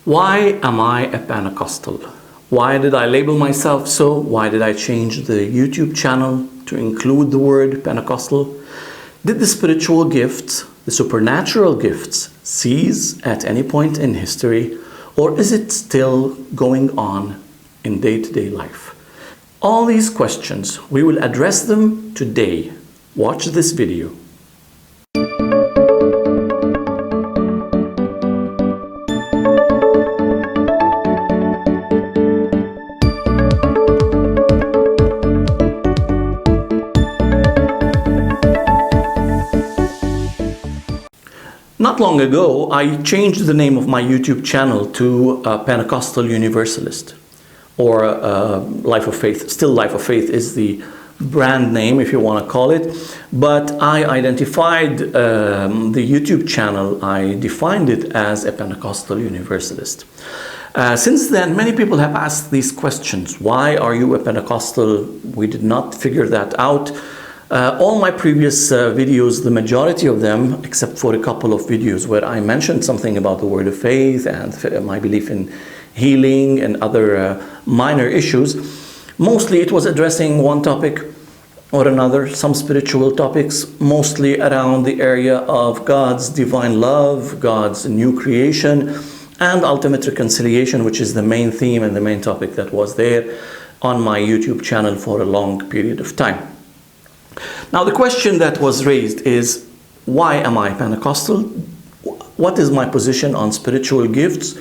Why am I a Pentecostal? Why did I label myself so? Why did I change the YouTube channel to include the word Pentecostal? Did the spiritual gifts, the supernatural gifts, cease at any point in history, or is it still going on in day-to-day life? All these questions, we will address them today. Watch this video. Not long ago, I changed the name of my YouTube channel to Pentecostal Universalist, or Life of Faith. Still Life of Faith is the brand name, if you want to call it. But I identified the YouTube channel, I defined it as a Pentecostal Universalist. Since then, many people have asked these questions. Why are you a Pentecostal? We did not figure that out. All my previous videos, the majority of them, except for a couple of videos where I mentioned something about the word of faith and my belief in healing and other minor issues, mostly it was addressing one topic or another, some spiritual topics, mostly around the area of God's divine love, God's new creation, and ultimate reconciliation, which is the main theme and the main topic that was there on my YouTube channel for a long period of time. Now, the question that was raised is, why am I Pentecostal? What is my position on spiritual gifts?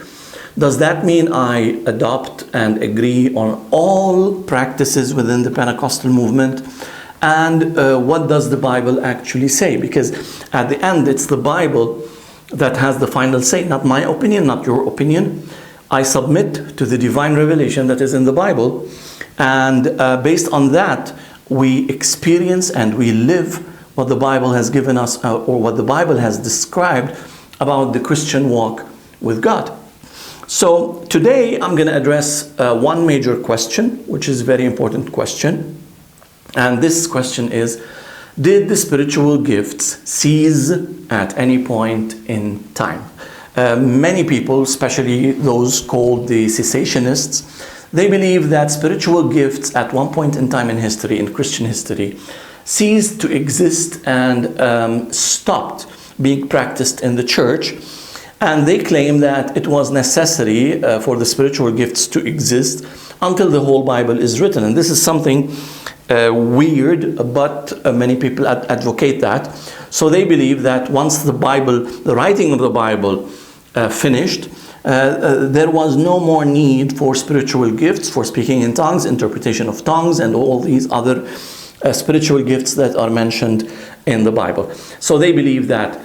Does that mean I adopt and agree on all practices within the Pentecostal movement? And what does the Bible actually say? Because at the end, it's the Bible that has the final say, not my opinion, not your opinion. I submit to the divine revelation that is in the Bible, and based on that, we experience and we live what the Bible has given us, or what the Bible has described about the Christian walk with God. So today I'm going to address one major question, which is a very important question. And this question is, did the spiritual gifts cease at any point in time? Many people, especially those called the cessationists, they believe that spiritual gifts at one point in time in history, in Christian history, ceased to exist and stopped being practiced in the church. And they claim that it was necessary for the spiritual gifts to exist until the whole Bible is written. And this is something weird, but many people advocate that. So they believe that once the Bible, the writing of the Bible finished, there was no more need for spiritual gifts, for speaking in tongues, interpretation of tongues, and all these other spiritual gifts that are mentioned in the Bible. So they believe that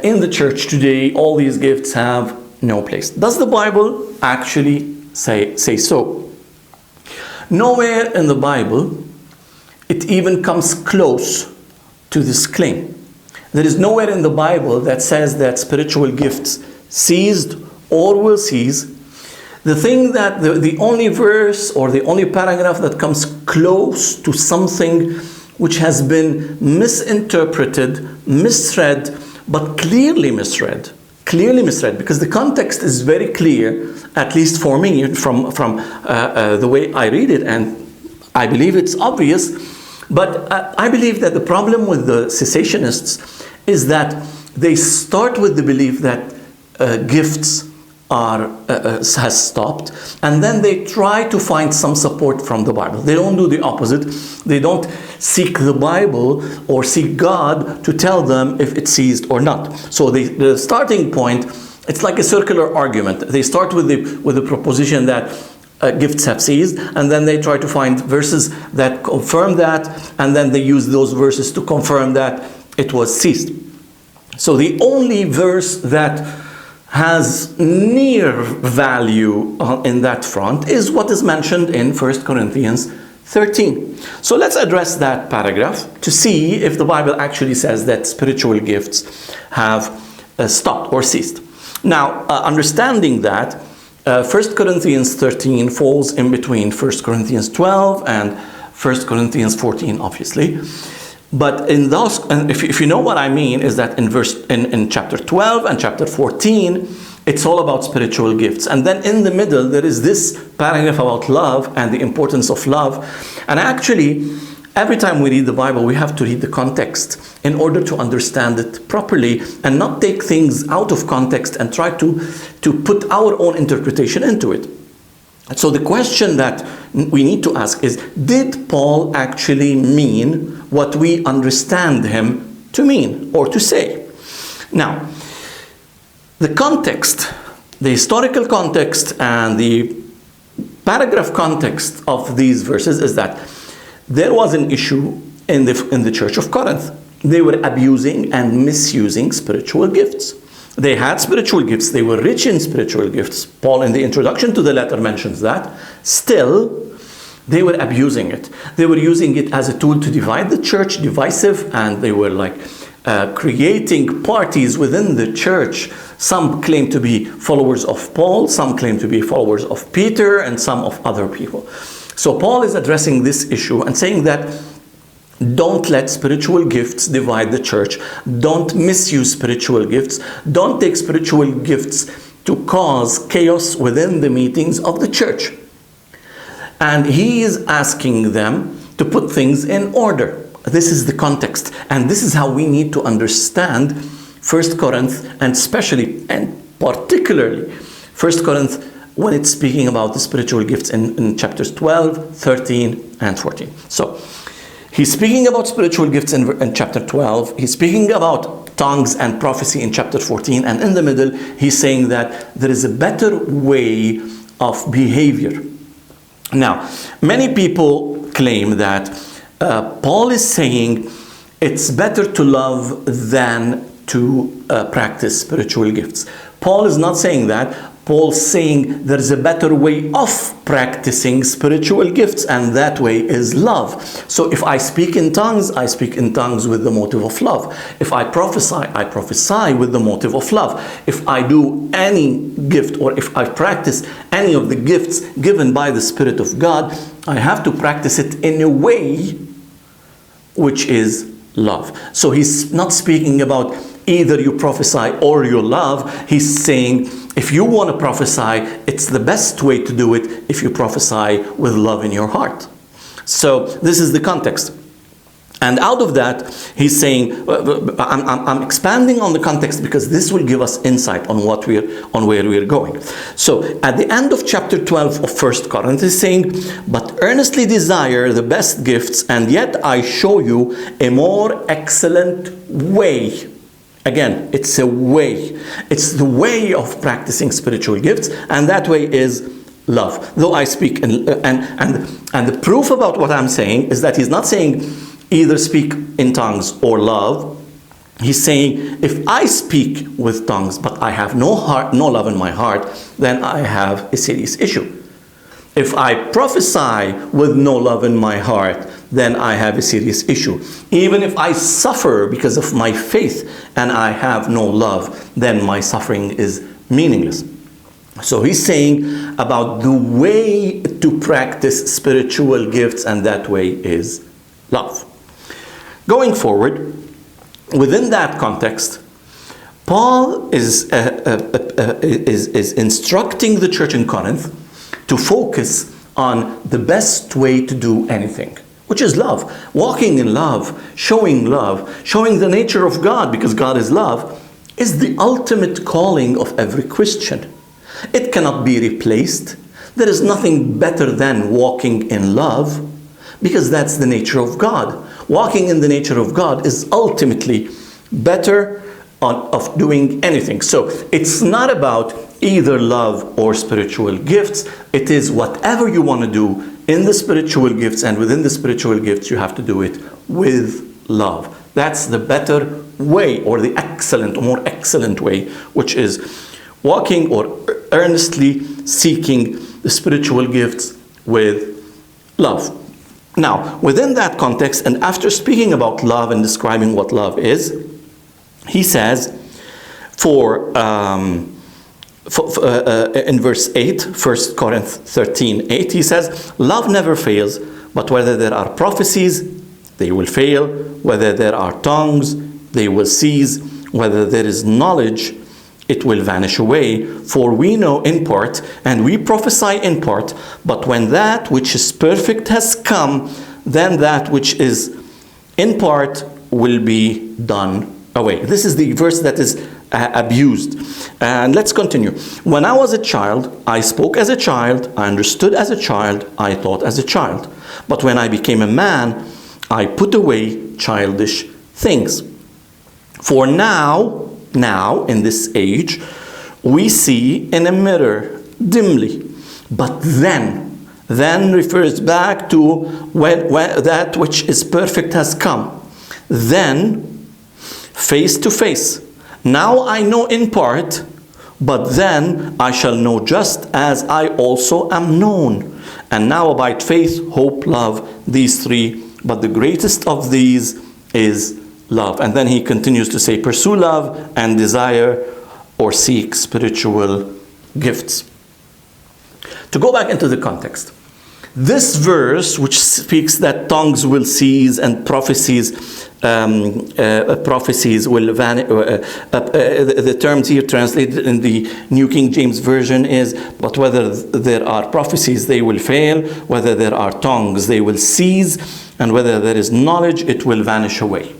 in the church today, all these gifts have no place. Does the Bible actually say so? Nowhere in the Bible it even comes close to this claim. There is nowhere in the Bible that says that spiritual gifts ceased or will cease. The thing that the only verse or the only paragraph that comes close to something which has been misinterpreted, misread, but clearly misread, because the context is very clear, at least for me, from the way I read it, and I believe it's obvious. But I believe that the problem with the cessationists is that they start with the belief that gifts has stopped, and then they try to find some support from the Bible. They don't do the opposite. They don't seek the Bible or seek God to tell them if it ceased or not. So the starting point, it's like a circular argument. They start with the proposition that gifts have ceased, and then they try to find verses that confirm that, and then they use those verses to confirm that it was ceased. So the only verse that has near value in that front is what is mentioned in 1 Corinthians 13. So let's address that paragraph to see if the Bible actually says that spiritual gifts have stopped or ceased. Now, understanding that 1 Corinthians 13 falls in between 1 Corinthians 12 and 1 Corinthians 14, obviously. But in those, and if you know what I mean, is that in chapter 12 and chapter 14, It's all about spiritual gifts. And then in the middle, there is this paragraph about love and the importance of love. And actually, every time we read the Bible, we have to read the context in order to understand it properly and not take things out of context and try to put our own interpretation into it. So the question that we need to ask is, did Paul actually mean what we understand him to mean or to say? Now, the context, the historical context and the paragraph context of these verses is that there was an issue in the church of Corinth. They were abusing and misusing spiritual gifts. They had spiritual gifts. They were rich in spiritual gifts. Paul, in the introduction to the letter, mentions that. Still, they were abusing it. They were using it as a tool to divide the church, divisive, and they were like creating parties within the church. Some claim to be followers of Paul, some claim to be followers of Peter, and some of other people. So Paul is addressing this issue and saying that don't let spiritual gifts divide the church. Don't misuse spiritual gifts. Don't take spiritual gifts to cause chaos within the meetings of the church. And he is asking them to put things in order. This is the context. And this is how we need to understand 1 Corinth, and especially and particularly 1 Corinth when it's speaking about the spiritual gifts in chapters 12, 13, and 14. So, he's speaking about spiritual gifts in chapter 12. He's speaking about tongues and prophecy in chapter 14. And in the middle, he's saying that there is a better way of behavior. Now, many people claim that Paul is saying it's better to love than to practice spiritual gifts. Paul is not saying that. Paul's saying there's a better way of practicing spiritual gifts, and that way is love. So if I speak in tongues, I speak in tongues with the motive of love. If I prophesy with the motive of love. If I do any gift, or if I practice any of the gifts given by the Spirit of God, I have to practice it in a way which is love. So he's not speaking about either you prophesy or you love. He's saying, if you want to prophesy, it's the best way to do it if you prophesy with love in your heart. So this is the context. And out of that, he's saying, I'm expanding on the context because this will give us insight on where we're going. So at the end of chapter 12 of 1 Corinth, he's saying, but earnestly desire the best gifts, and yet I show you a more excellent way. Again, it's a way. It's the way of practicing spiritual gifts, and that way is love. Though I speak, and the proof about what I'm saying is that he's not saying either speak in tongues or love. He's saying, if I speak with tongues, but I have no love in my heart, then I have a serious issue. If I prophesy with no love in my heart, then I have a serious issue. Even if I suffer because of my faith and I have no love, then my suffering is meaningless. So he's saying about the way to practice spiritual gifts, and that way is love. Going forward, within that context, Paul is instructing the church in Corinth to focus on the best way to do anything, which is love. Walking in love, showing the nature of God, because God is love, is the ultimate calling of every Christian. It cannot be replaced. There is nothing better than walking in love, because that's the nature of God. Walking in the nature of God is ultimately better of doing anything. So it's not about either love or spiritual gifts. It is whatever you want to do in the spiritual gifts, and within the spiritual gifts you have to do it with love. That's the better way, or the excellent or more excellent way, which is walking or earnestly seeking the spiritual gifts with love. Now, within that context, and after speaking about love and describing what love is, he says, in verse 8, 1 Corinth 13:8, he says, love never fails, but whether there are prophecies, they will fail. Whether there are tongues, they will cease. Whether there is knowledge, it will vanish away. For we know in part, and we prophesy in part, but when that which is perfect has come, then that which is in part will be done away. This is the verse that is abused. And let's continue. When I was a child, I spoke as a child, I understood as a child, I thought as a child. But when I became a man, I put away childish things. For now, in this age, we see in a mirror dimly. But then refers back to when that which is perfect has come. Then, face to face. Now I know in part, but then I shall know just as I also am known. And now abide faith, hope, love, these three. But the greatest of these is love. And then he continues to say, pursue love and desire or seek spiritual gifts. To go back into the context, this verse, which speaks that tongues will cease and prophecies will vanish. The terms here translated in the New King James Version is, but whether there are prophecies, they will fail. Whether there are tongues, they will cease. And whether there is knowledge, it will vanish away.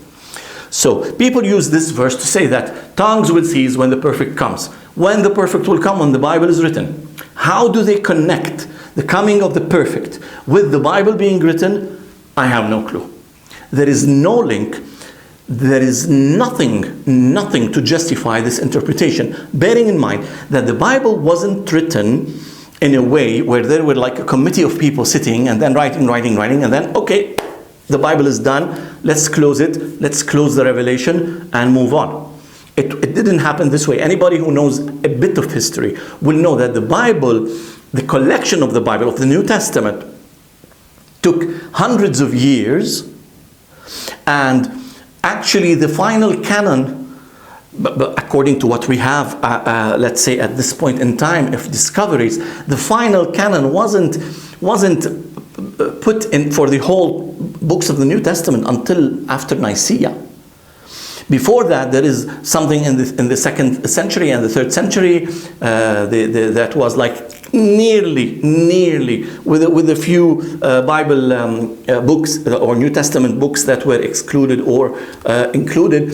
So people use this verse to say that tongues will cease when the perfect comes. When the perfect will come, when the Bible is written. How do they connect the coming of the perfect with the Bible being written? I have no clue. There is no link. There is nothing to justify this interpretation. Bearing in mind that the Bible wasn't written in a way where there were like a committee of people sitting and then writing, and then, okay, the Bible is done, let's close it, let's close the revelation and move on. It didn't happen this way. Anybody who knows a bit of history will know that the Bible, the collection of the Bible, of the New Testament, took hundreds of years, and actually the final canon, but according to what we have, let's say at this point in time of discoveries, the final canon wasn't put in for the whole books of the New Testament until after Nicaea. Before that, there is something in the 2nd century and the 3rd century that was like nearly with a few Bible books or New Testament books that were excluded or included.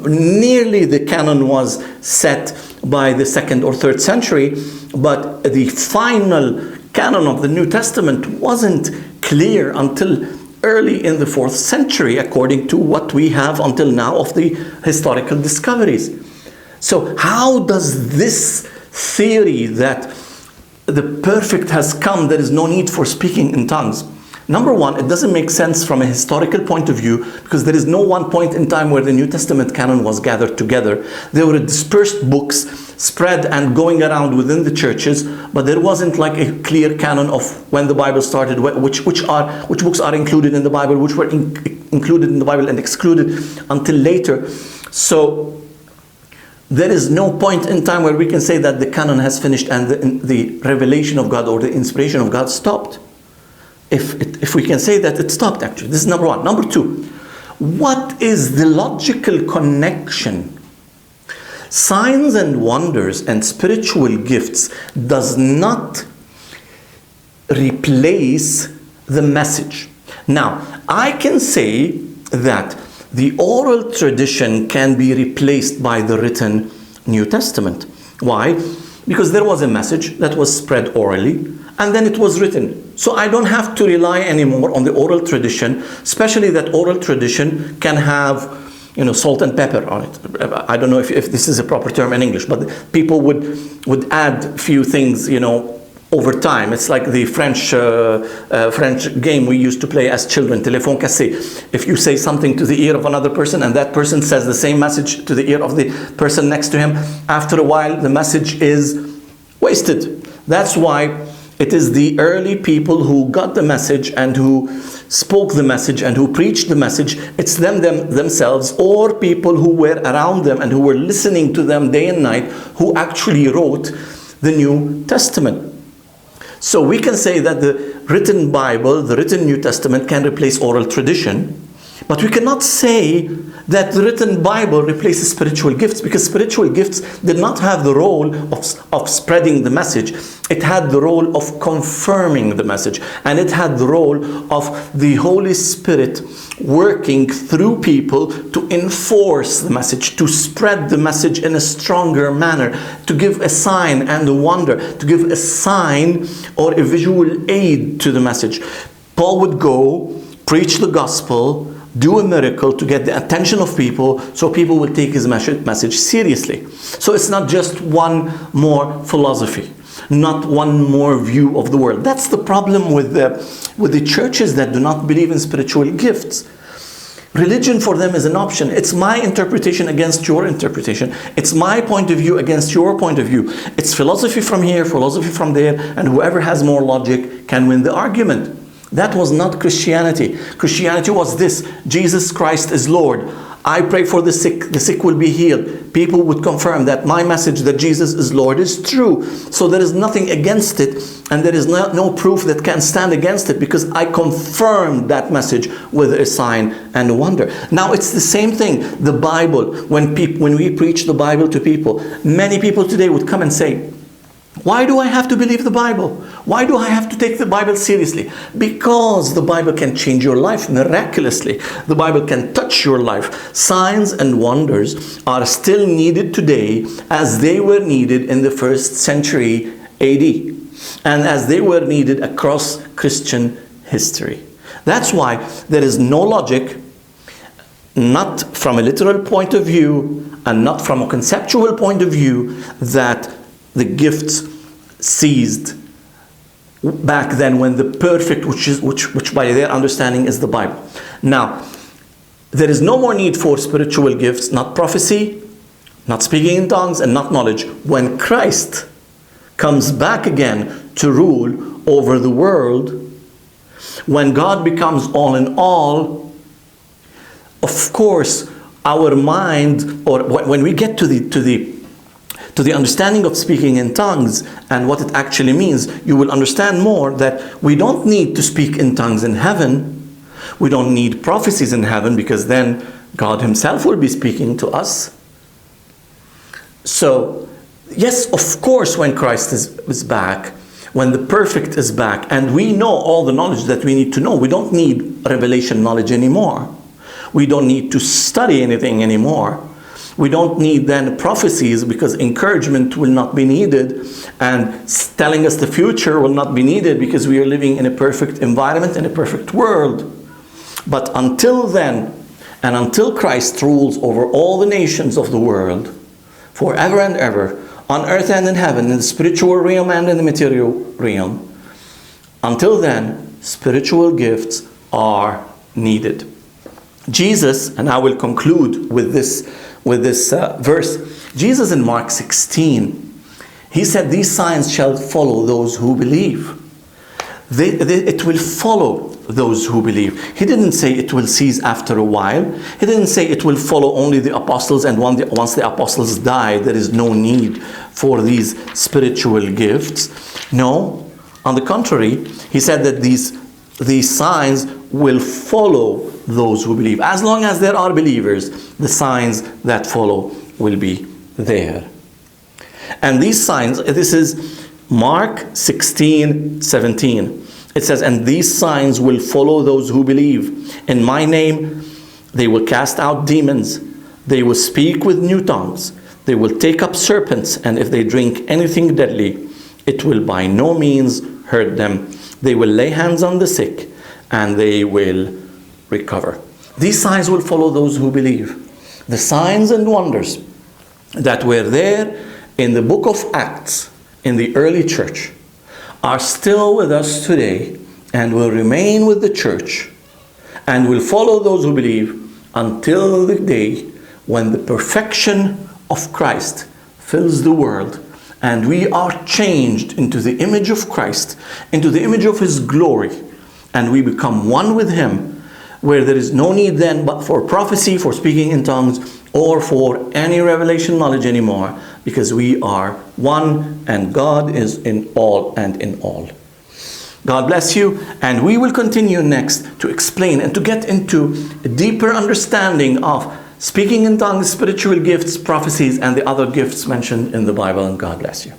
Nearly the canon was set by the 2nd or 3rd century, but the final canon of the New Testament wasn't clear until early in the 4th century, according to what we have until now of the historical discoveries. So how does this theory that the perfect has come, there is no need for speaking in tongues? Number one, it doesn't make sense from a historical point of view, because there is no one point in time where the New Testament canon was gathered together. There were dispersed books spread and going around within the churches, but there wasn't like a clear canon of when the Bible started, which books are included in the Bible, which were included in the Bible and excluded until later. So there is no point in time where we can say that the canon has finished and the revelation of God or the inspiration of God stopped. If we can say that it stopped, actually. This is number one. Number two, what is the logical connection? Signs and wonders and spiritual gifts does not replace the message. Now, I can say that the oral tradition can be replaced by the written New Testament. Why? Because there was a message that was spread orally, and then it was written. So I don't have to rely anymore on the oral tradition, especially that oral tradition can have, salt and pepper on it. I don't know if this is a proper term in English, but people would add few things, over time. It's like the French game we used to play as children, téléphone cassé. If you say something to the ear of another person and that person says the same message to the ear of the person next to him, after a while the message is wasted. That's why it is the early people who got the message and who spoke the message and who preached the message. It's themselves or people who were around them and who were listening to them day and night who actually wrote the New Testament. So we can say that the written Bible, the written New Testament, can replace oral tradition, But we cannot say that the written Bible replaces spiritual gifts, because spiritual gifts did not have the role of spreading the message. It had the role of confirming the message. And it had the role of the Holy Spirit working through people to enforce the message, to spread the message in a stronger manner, to give a sign and a wonder, to give a sign or a visual aid to the message. Paul would go, preach the gospel, do a miracle to get the attention of people, so people will take his message seriously. So it's not just one more philosophy, not one more view of the world. That's the problem with the churches that do not believe in spiritual gifts. Religion for them is an option. It's my interpretation against your interpretation. It's my point of view against your point of view. It's philosophy from here, philosophy from there, and whoever has more logic can win the argument. That was not Christianity. Christianity was this: Jesus Christ is Lord. I pray for the sick will be healed. People would confirm that my message that Jesus is Lord is true. So there is nothing against it, and there is no proof that can stand against it, because I confirmed that message with a sign and a wonder. Now it's the same thing. The Bible, when we preach the Bible to people, many people today would come and say, why do I have to believe the Bible? Why do I have to take the Bible seriously? Because the Bible can change your life miraculously. The Bible can touch your life. Signs and wonders are still needed today as they were needed in the first century AD, and as they were needed across Christian history. That's why there is no logic, not from a literal point of view and not from a conceptual point of view, that the gifts ceased back then, when the perfect, which by their understanding is the Bible. Now, there is no more need for spiritual gifts, not prophecy, not speaking in tongues, and not knowledge, when Christ comes back again to rule over the world. When God becomes all in all, of course, our mind, or when we get to the understanding of speaking in tongues and what it actually means, you will understand more that we don't need to speak in tongues in heaven. We don't need prophecies in heaven, because then God himself will be speaking to us. So, yes, of course, when Christ is back, when the perfect is back, and we know all the knowledge that we need to know, we don't need revelation knowledge anymore. We don't need to study anything anymore. We don't need then prophecies, because encouragement will not be needed, and telling us the future will not be needed, because we are living in a perfect environment, in a perfect world. But until then, and until Christ rules over all the nations of the world, forever and ever, on earth and in heaven, in the spiritual realm and in the material realm, until then, spiritual gifts are needed. Jesus, and I will conclude with this verse. Jesus in Mark 16, he said, these signs shall follow those who believe. It will follow those who believe. He didn't say it will cease after a while. He didn't say it will follow only the apostles, and once the apostles die, there is no need for these spiritual gifts. No, on the contrary, he said that these signs will follow those who believe. As long as there are believers, the signs that follow will be there. And these signs, this is Mark 16:17. It says, and these signs will follow those who believe. In my name, they will cast out demons. They will speak with new tongues. They will take up serpents. And if they drink anything deadly, it will by no means hurt them. They will lay hands on the sick, and they will recover. These signs will follow those who believe. The signs and wonders that were there in the book of Acts in the early church are still with us today, and will remain with the church, and will follow those who believe until the day when the perfection of Christ fills the world, and we are changed into the image of Christ, into the image of his glory, and we become one with him, where there is no need then but for prophecy, for speaking in tongues, or for any revelation knowledge anymore, because we are one, and God is in all and in all. God bless you, and we will continue next to explain and to get into a deeper understanding of speaking in tongues, spiritual gifts, prophecies, and the other gifts mentioned in the Bible. And God bless you.